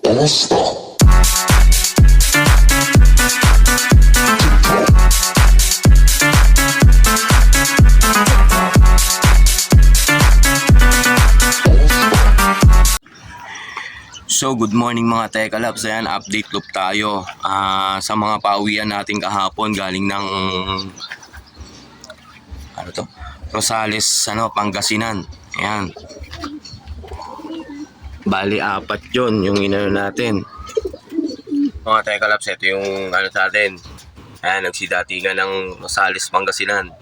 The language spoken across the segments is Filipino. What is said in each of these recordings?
So good morning mga Tekalabs, ayan, update loop tayo sa mga pauwian natin kahapon galing ng Rosales, Pangasinan. Ayan, bali apat yon yung inano natin mga Tekalabs. Ito yung sa atin, ayan, nagsidatingan ng Rosales, Pangasinan.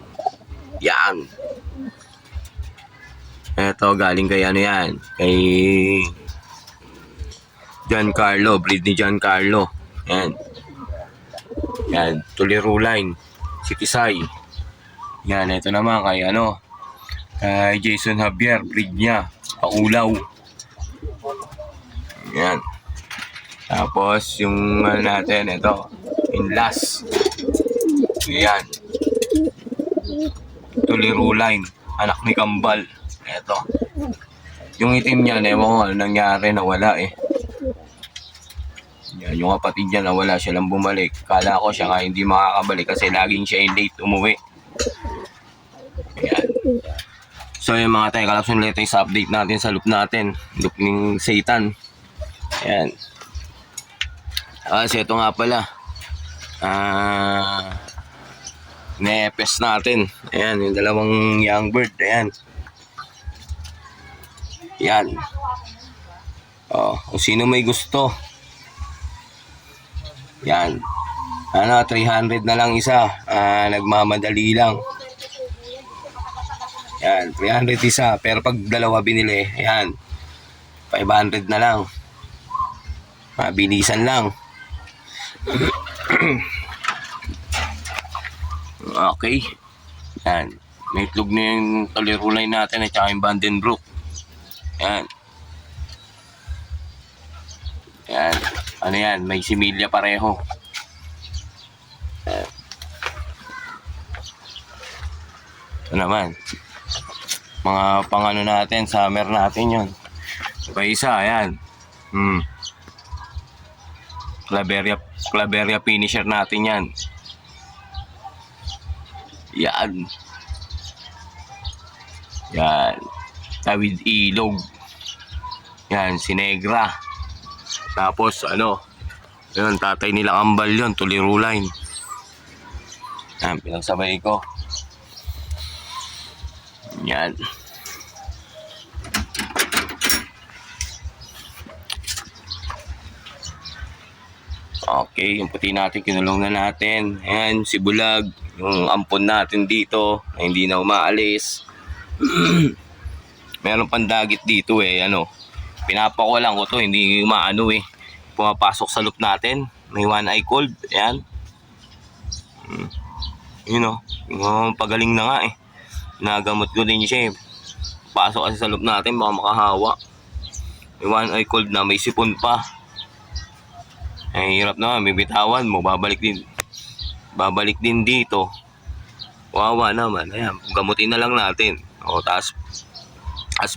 Yan, ito galing kay yan, kay Giancarlo, breed ni Giancarlo. Yan. Yan, Tuliro line, Sitisay. Yan, ito naman kay kay Jason Javier, breed niya, Paulaw. Yan. Tapos yung natin, ito, Inlas. Yan. Tuliro line, anak ni Kambal. Ito. Yung itim niya, ewan ko nangyari, nawala eh. Yan, yung kapatid niya nawala, siya lang bumalik. Kala ko siya nga hindi makakabalik kasi laging siya late umuwi. Yan. So yung mga Tekalabs, yung latest update natin sa loop natin, loop ng Satan. Yan. Kasi ito nga pala, nepes natin. Ayan, yung dalawang young bird. Ayan. Yan. Kung sino may gusto, yan, 300 na lang isa, nagmamadali lang. Yan, 300 isa, pero pag dalawa binili, yan, 500 na lang. Mabilisan lang. Okay. Yan, may itlog na yung Tuliro line natin at saka yung Vandenbroek. Yan. Yan. Yan, may similya pareho. Ito naman, mga pangano natin, summer natin yun. Pa isa, ayan. Claveria finisher natin yan. Yan. Yan. Tawid ilog. Yan, Sinegra. Tapos yun, tatay nila Kambal yun, Tuliro line. Yan, pinagsabay ko. Yan. Okay, yung puti natin, kinulong na natin. Ayan, si Bulag, yung ampon natin dito, na hindi na umaalis. Meron pandagit dito pinapakulan ko to, hindi umaano pumapasok sa loop natin. May one eye cold. Ayan. Pagaling na nga nagamot ko din siya pasok kasi sa loop natin, baka makahawa. May one eye cold na, may sipon pa. Hirap na, may bitawan mo, babalik din dito. Wawa naman. Ayan, gamutin na lang natin. Tapos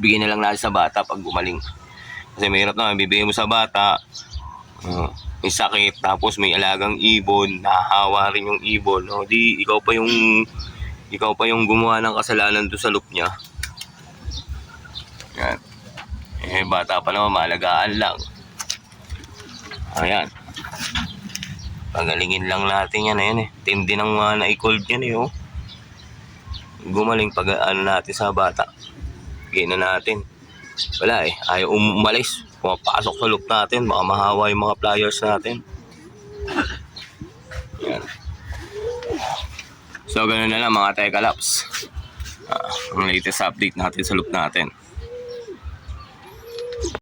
bigyan na lang natin sa bata pag gumaling. Kasi mahirap na, bibigyan mo sa bata, may sakit, tapos may alagang ibon, nahahawa rin yung ibon. Di ikaw pa yung gumawa ng kasalanan doon sa loop niya. Yan. Bata pa naman, maalagaan lang. Ayan. Pagalingin lang natin yan. Tindi ng mga na-cold yan Gumaling pag natin sa bata. Bigyan na natin. Wala ayaw umalis. Pumapasok sa loop natin, baka mahawa yung mga pliers natin. Yan. So ganun na lang mga Tekalabs, ang latest update natin sa loop natin.